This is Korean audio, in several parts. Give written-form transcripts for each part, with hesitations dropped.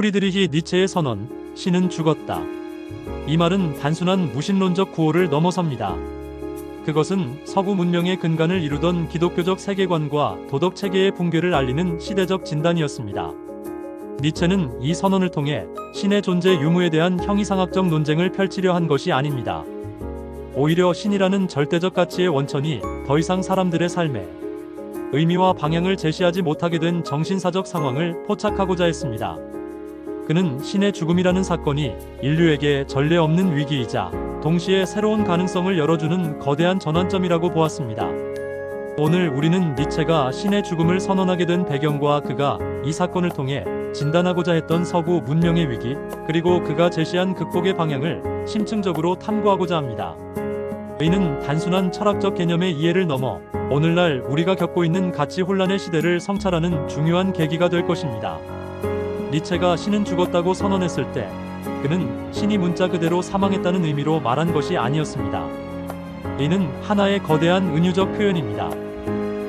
프리드리히 니체의 선언, 신은 죽었다. 이 말은 단순한 무신론적 구호를 넘어섭니다. 그것은 서구 문명의 근간을 이루던 기독교적 세계관과 도덕 체계의 붕괴를 알리는 시대적 진단이었습니다. 니체는 이 선언을 통해 신의 존재 유무에 대한 형이상학적 논쟁을 펼치려 한 것이 아닙니다. 오히려 신이라는 절대적 가치의 원천이 더 이상 사람들의 삶에 의미와 방향을 제시하지 못하게 된 정신사적 상황을 포착하고자 했습니다. 그는 신의 죽음이라는 사건이 인류에게 전례 없는 위기이자 동시에 새로운 가능성을 열어주는 거대한 전환점이라고 보았습니다. 오늘 우리는 니체가 신의 죽음을 선언하게 된 배경과 그가 이 사건을 통해 진단하고자 했던 서구 문명의 위기, 그리고 그가 제시한 극복의 방향을 심층적으로 탐구하고자 합니다. 이는 단순한 철학적 개념의 이해를 넘어 오늘날 우리가 겪고 있는 가치 혼란의 시대를 성찰하는 중요한 계기가 될 것입니다. 니체가 신은 죽었다고 선언했을 때 그는 신이 문자 그대로 사망했다는 의미로 말한 것이 아니었습니다. 이는 하나의 거대한 은유적 표현입니다.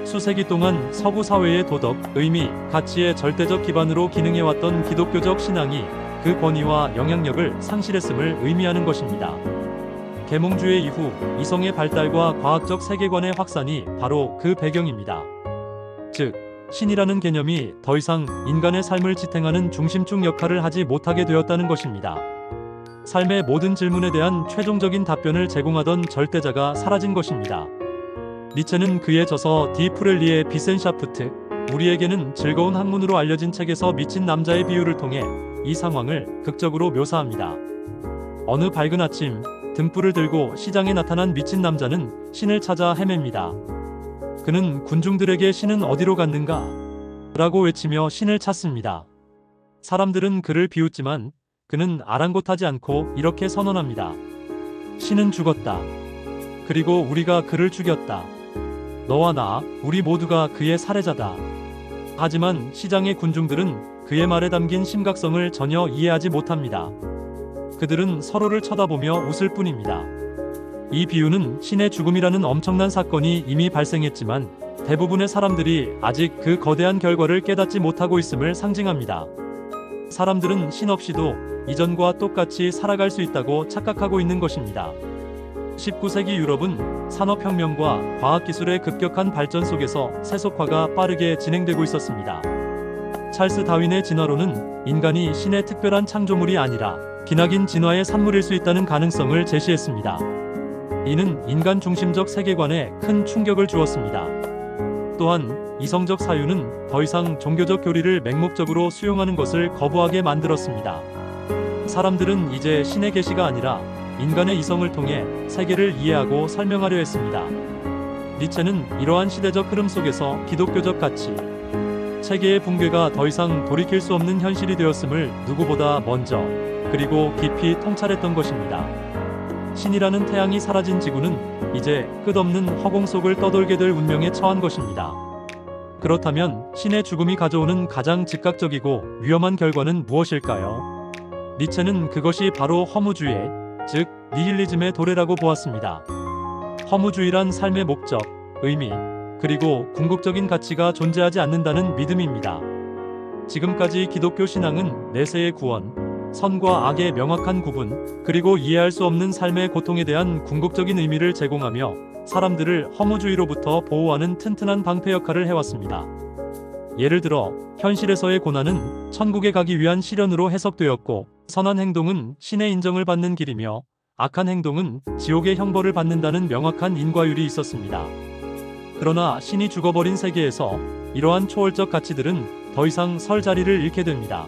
수세기 동안 서구 사회의 도덕, 의미, 가치의 절대적 기반으로 기능해왔던 기독교적 신앙이 그 권위와 영향력을 상실했음을 의미하는 것입니다. 계몽주의 이후 이성의 발달과 과학적 세계관의 확산이 바로 그 배경입니다. 즉, 신이라는 개념이 더 이상 인간의 삶을 지탱하는 중심축 역할을 하지 못하게 되었다는 것입니다. 삶의 모든 질문에 대한 최종적인 답변을 제공하던 절대자가 사라진 것입니다. 니체는 그의 저서 디 프렐리의 비센샤프트, 우리에게는 즐거운 학문으로 알려진 책에서 미친 남자의 비유를 통해 이 상황을 극적으로 묘사합니다. 어느 밝은 아침, 등불을 들고 시장에 나타난 미친 남자는 신을 찾아 헤맵니다. 그는 군중들에게 신은 어디로 갔는가? 라고 외치며 신을 찾습니다. 사람들은 그를 비웃지만 그는 아랑곳하지 않고 이렇게 선언합니다. 신은 죽었다. 그리고 우리가 그를 죽였다. 너와 나, 우리 모두가 그의 살해자다. 하지만 시장의 군중들은 그의 말에 담긴 심각성을 전혀 이해하지 못합니다. 그들은 서로를 쳐다보며 웃을 뿐입니다. 이 비유는 신의 죽음이라는 엄청난 사건이 이미 발생했지만 대부분의 사람들이 아직 그 거대한 결과를 깨닫지 못하고 있음을 상징합니다. 사람들은 신 없이도 이전과 똑같이 살아갈 수 있다고 착각하고 있는 것입니다. 19세기 유럽은 산업혁명과 과학기술의 급격한 발전 속에서 세속화가 빠르게 진행되고 있었습니다. 찰스 다윈의 진화론은 인간이 신의 특별한 창조물이 아니라 기나긴 진화의 산물일 수 있다는 가능성을 제시했습니다. 이는 인간 중심적 세계관에 큰 충격을 주었습니다. 또한 이성적 사유는 더 이상 종교적 교리를 맹목적으로 수용하는 것을 거부하게 만들었습니다. 사람들은 이제 신의 계시가 아니라 인간의 이성을 통해 세계를 이해하고 설명하려 했습니다. 니체는 이러한 시대적 흐름 속에서 기독교적 가치, 체계의 붕괴가 더 이상 돌이킬 수 없는 현실이 되었음을 누구보다 먼저 그리고 깊이 통찰했던 것입니다. 신이라는 태양이 사라진 지구는 이제 끝없는 허공 속을 떠돌게 될 운명에 처한 것입니다. 그렇다면 신의 죽음이 가져오는 가장 즉각적이고 위험한 결과는 무엇일까요? 니체는 그것이 바로 허무주의, 즉 니힐리즘의 도래라고 보았습니다. 허무주의란 삶의 목적, 의미, 그리고 궁극적인 가치가 존재하지 않는다는 믿음입니다. 지금까지 기독교 신앙은 내세의 구원, 선과 악의 명확한 구분, 그리고 이해할 수 없는 삶의 고통에 대한 궁극적인 의미를 제공하며 사람들을 허무주의로부터 보호하는 튼튼한 방패 역할을 해왔습니다. 예를 들어 현실에서의 고난은 천국에 가기 위한 시련으로 해석되었고, 선한 행동은 신의 인정을 받는 길이며 악한 행동은 지옥의 형벌을 받는다는 명확한 인과율이 있었습니다. 그러나 신이 죽어버린 세계에서 이러한 초월적 가치들은 더 이상 설 자리를 잃게 됩니다.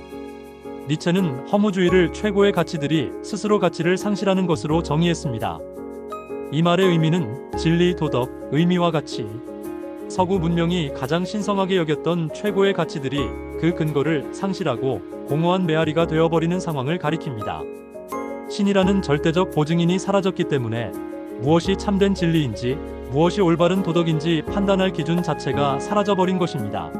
니체는 허무주의를 최고의 가치들이 스스로 가치를 상실하는 것으로 정의했습니다. 이 말의 의미는 진리, 도덕, 의미와 가치, 서구 문명이 가장 신성하게 여겼던 최고의 가치들이 그 근거를 상실하고 공허한 메아리가 되어버리는 상황을 가리킵니다. 신이라는 절대적 보증인이 사라졌기 때문에 무엇이 참된 진리인지, 무엇이 올바른 도덕인지 판단할 기준 자체가 사라져버린 것입니다.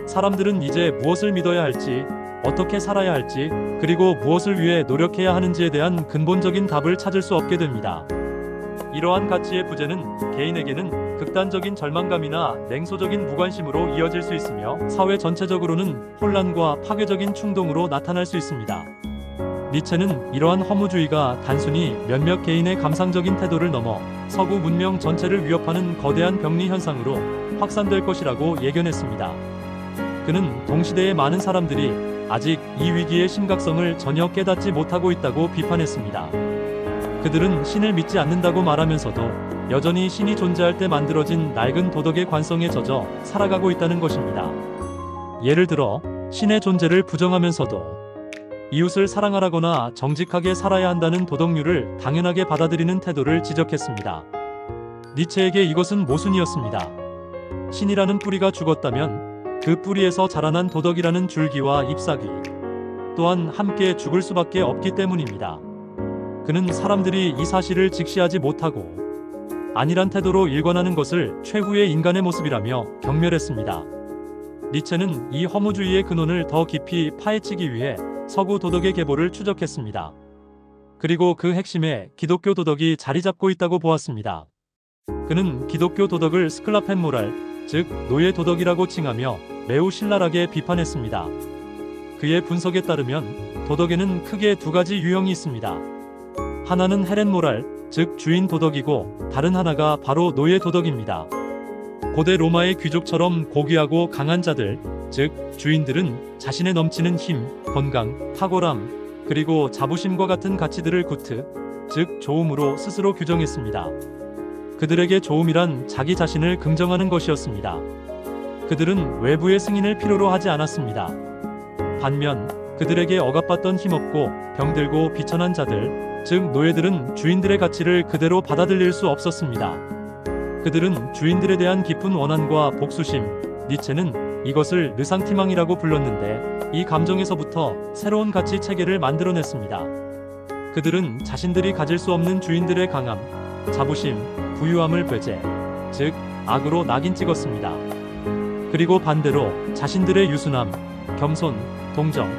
사람들은 이제 무엇을 믿어야 할지, 어떻게 살아야 할지, 그리고 무엇을 위해 노력해야 하는지에 대한 근본적인 답을 찾을 수 없게 됩니다. 이러한 가치의 부재는 개인에게는 극단적인 절망감이나 냉소적인 무관심으로 이어질 수 있으며 사회 전체적으로는 혼란과 파괴적인 충동으로 나타날 수 있습니다. 니체는 이러한 허무주의가 단순히 몇몇 개인의 감상적인 태도를 넘어 서구 문명 전체를 위협하는 거대한 병리 현상으로 확산될 것이라고 예견했습니다. 그는 동시대의 많은 사람들이 아직 이 위기의 심각성을 전혀 깨닫지 못하고 있다고 비판했습니다. 그들은 신을 믿지 않는다고 말하면서도 여전히 신이 존재할 때 만들어진 낡은 도덕의 관성에 젖어 살아가고 있다는 것입니다. 예를 들어 신의 존재를 부정하면서도 이웃을 사랑하라거나 정직하게 살아야 한다는 도덕률을 당연하게 받아들이는 태도를 지적했습니다. 니체에게 이것은 모순이었습니다. 신이라는 뿌리가 죽었다면 그 뿌리에서 자라난 도덕이라는 줄기와 잎사귀 또한 함께 죽을 수밖에 없기 때문입니다. 그는 사람들이 이 사실을 직시하지 못하고 안일한 태도로 일관하는 것을 최후의 인간의 모습이라며 경멸했습니다. 니체는 이 허무주의의 근원을 더 깊이 파헤치기 위해 서구 도덕의 계보를 추적했습니다. 그리고 그 핵심에 기독교 도덕이 자리 잡고 있다고 보았습니다. 그는 기독교 도덕을 스클라펜 모랄, 즉 노예 도덕이라고 칭하며 매우 신랄하게 비판했습니다. 그의 분석에 따르면 도덕에는 크게 두 가지 유형이 있습니다. 하나는 헤렌 모랄, 즉 주인 도덕이고 다른 하나가 바로 노예 도덕입니다. 고대 로마의 귀족처럼 고귀하고 강한 자들, 즉 주인들은 자신의 넘치는 힘, 건강, 탁월함, 그리고 자부심과 같은 가치들을 구트, 즉 좋음으로 스스로 규정했습니다. 그들에게 좋음이란 자기 자신을 긍정하는 것이었습니다. 그들은 외부의 승인을 필요로 하지 않았습니다. 반면 그들에게 억압받던 힘없고 병들고 비천한 자들, 즉 노예들은 주인들의 가치를 그대로 받아들일 수 없었습니다. 그들은 주인들에 대한 깊은 원한과 복수심, 니체는 이것을 르상티망이라고 불렀는데 이 감정에서부터 새로운 가치 체계를 만들어냈습니다. 그들은 자신들이 가질 수 없는 주인들의 강함, 자부심, 부유함을 배제, 즉 악으로 낙인 찍었습니다. 그리고 반대로 자신들의 유순함, 겸손, 동정,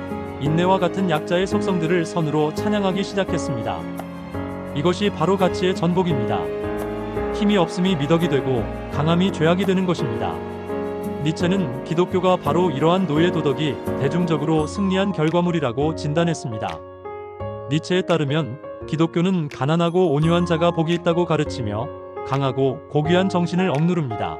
인내와 같은 약자의 속성들을 선으로 찬양하기 시작했습니다. 이것이 바로 가치의 전복입니다. 힘이 없음이 미덕이 되고 강함이 죄악이 되는 것입니다. 니체는 기독교가 바로 이러한 노예 도덕이 대중적으로 승리한 결과물이라고 진단했습니다. 니체에 따르면 기독교는 가난하고 온유한 자가 복이 있다고 가르치며 강하고 고귀한 정신을 억누릅니다.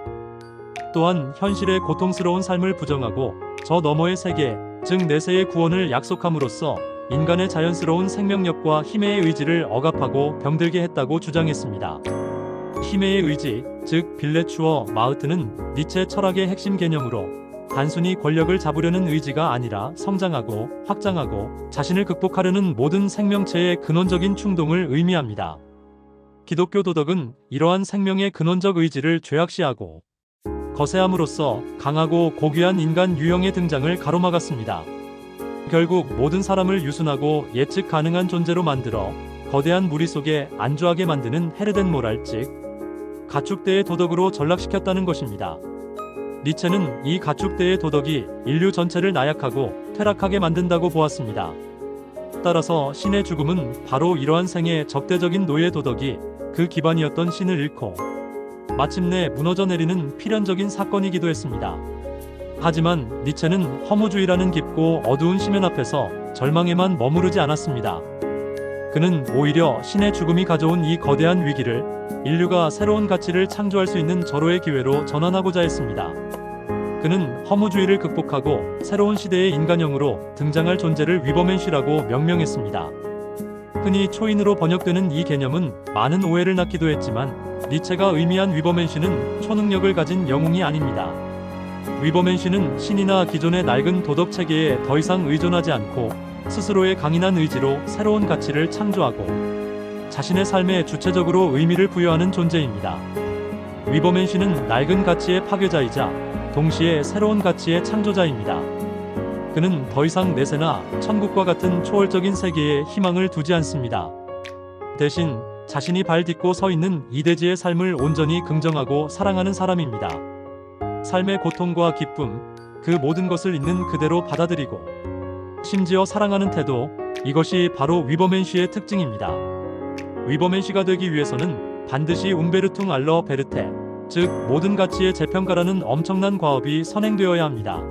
또한 현실의 고통스러운 삶을 부정하고 저 너머의 세계, 즉 내세의 구원을 약속함으로써 인간의 자연스러운 생명력과 힘의 의지를 억압하고 병들게 했다고 주장했습니다. 힘의 의지, 즉 빌레추어 마흐트는 니체 철학의 핵심 개념으로 단순히 권력을 잡으려는 의지가 아니라 성장하고 확장하고 자신을 극복하려는 모든 생명체의 근원적인 충동을 의미합니다. 기독교 도덕은 이러한 생명의 근원적 의지를 죄악시하고 거세함으로써 강하고 고귀한 인간 유형의 등장을 가로막았습니다. 결국 모든 사람을 유순하고 예측 가능한 존재로 만들어 거대한 무리 속에 안주하게 만드는 헤르덴 모랄, 즉 가축대의 도덕으로 전락시켰다는 것입니다. 니체는 이 가축대의 도덕이 인류 전체를 나약하고 퇴락하게 만든다고 보았습니다. 따라서 신의 죽음은 바로 이러한 생의 적대적인 노예 도덕이 그 기반이었던 신을 잃고 마침내 무너져 내리는 필연적인 사건이기도 했습니다. 하지만 니체는 허무주의라는 깊고 어두운 심연 앞에서 절망에만 머무르지 않았습니다. 그는 오히려 신의 죽음이 가져온 이 거대한 위기를 인류가 새로운 가치를 창조할 수 있는 절호의 기회로 전환하고자 했습니다. 그는 허무주의를 극복하고 새로운 시대의 인간형으로 등장할 존재를 위버맨시라고 명명했습니다. 흔히 초인으로 번역되는 이 개념은 많은 오해를 낳기도 했지만 니체가 의미한 위버맨시는 초능력을 가진 영웅이 아닙니다. 위버맨시는 신이나 기존의 낡은 도덕 체계에 더 이상 의존하지 않고 스스로의 강인한 의지로 새로운 가치를 창조하고 자신의 삶에 주체적으로 의미를 부여하는 존재입니다. 위버맨시는 낡은 가치의 파괴자이자 동시에 새로운 가치의 창조자입니다. 그는 더 이상 내세나 천국과 같은 초월적인 세계에 희망을 두지 않습니다. 대신 자신이 발 딛고 서 있는 이 대지의 삶을 온전히 긍정하고 사랑하는 사람입니다. 삶의 고통과 기쁨, 그 모든 것을 있는 그대로 받아들이고 심지어 사랑하는 태도, 이것이 바로 위버맨시의 특징입니다. 위버맨시가 되기 위해서는 반드시 움베르퉁 알러 베르테, 즉 모든 가치의 재평가라는 엄청난 과업이 선행되어야 합니다.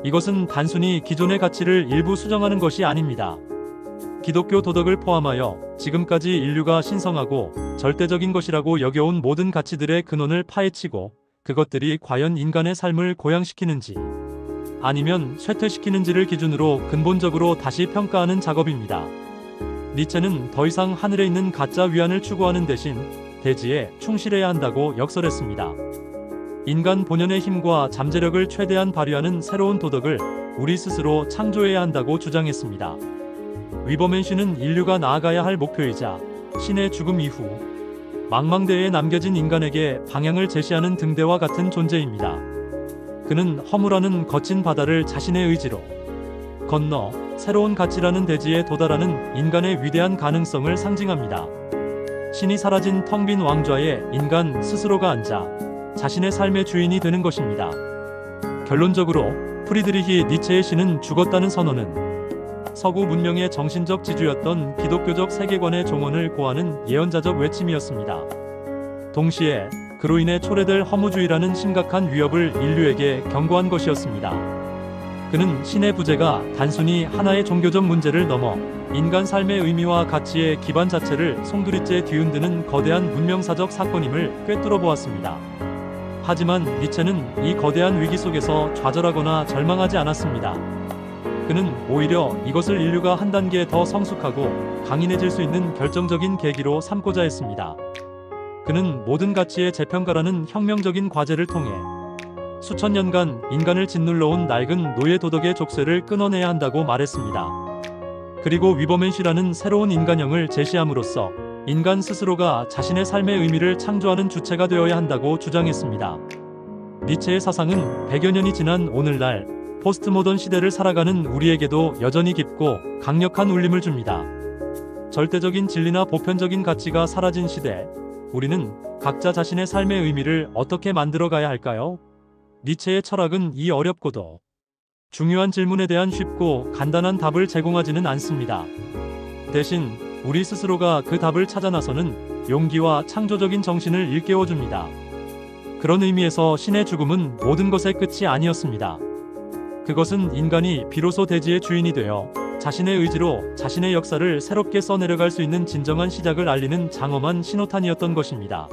이것은 단순히 기존의 가치를 일부 수정하는 것이 아닙니다. 기독교 도덕을 포함하여 지금까지 인류가 신성하고 절대적인 것이라고 여겨온 모든 가치들의 근원을 파헤치고 그것들이 과연 인간의 삶을 고양시키는지 아니면 쇠퇴시키는지를 기준으로 근본적으로 다시 평가하는 작업입니다. 니체는 더 이상 하늘에 있는 가짜 위안을 추구하는 대신 대지에 충실해야 한다고 역설했습니다. 인간 본연의 힘과 잠재력을 최대한 발휘하는 새로운 도덕을 우리 스스로 창조해야 한다고 주장했습니다. 위버맨 씨는 인류가 나아가야 할 목표이자 신의 죽음 이후 망망대해에 남겨진 인간에게 방향을 제시하는 등대와 같은 존재입니다. 그는 허물하는 거친 바다를 자신의 의지로 건너 새로운 가치라는 대지에 도달하는 인간의 위대한 가능성을 상징합니다. 신이 사라진 텅 빈 왕좌에 인간 스스로가 앉아 자신의 삶의 주인이 되는 것입니다. 결론적으로 프리드리히 니체의 신은 죽었다는 선언은 서구 문명의 정신적 지주였던 기독교적 세계관의 종언을 고하는 예언자적 외침이었습니다. 동시에 그로 인해 초래될 허무주의라는 심각한 위협을 인류에게 경고한 것이었습니다. 그는 신의 부재가 단순히 하나의 종교적 문제를 넘어 인간 삶의 의미와 가치의 기반 자체를 송두리째 뒤흔드는 거대한 문명사적 사건임을 꿰뚫어 보았습니다. 하지만 니체는 이 거대한 위기 속에서 좌절하거나 절망하지 않았습니다. 그는 오히려 이것을 인류가 한 단계 더 성숙하고 강인해질 수 있는 결정적인 계기로 삼고자 했습니다. 그는 모든 가치의 재평가라는 혁명적인 과제를 통해 수천 년간 인간을 짓눌러온 낡은 노예 도덕의 족쇄를 끊어내야 한다고 말했습니다. 그리고 위버맨 씨라는 새로운 인간형을 제시함으로써 인간 스스로가 자신의 삶의 의미를 창조하는 주체가 되어야 한다고 주장했습니다. 니체의 사상은 100여 년이 지난 오늘날 포스트모던 시대를 살아가는 우리에게도 여전히 깊고 강력한 울림을 줍니다. 절대적인 진리나 보편적인 가치가 사라진 시대, 우리는 각자 자신의 삶의 의미를 어떻게 만들어 가야 할까요? 니체의 철학은 이 어렵고도 중요한 질문에 대한 쉽고 간단한 답을 제공하지는 않습니다. 대신 우리 스스로가 그 답을 찾아 나서는 용기와 창조적인 정신을 일깨워줍니다. 그런 의미에서 신의 죽음은 모든 것의 끝이 아니었습니다. 그것은 인간이 비로소 대지의 주인이 되어 자신의 의지로 자신의 역사를 새롭게 써내려갈 수 있는 진정한 시작을 알리는 장엄한 신호탄이었던 것입니다.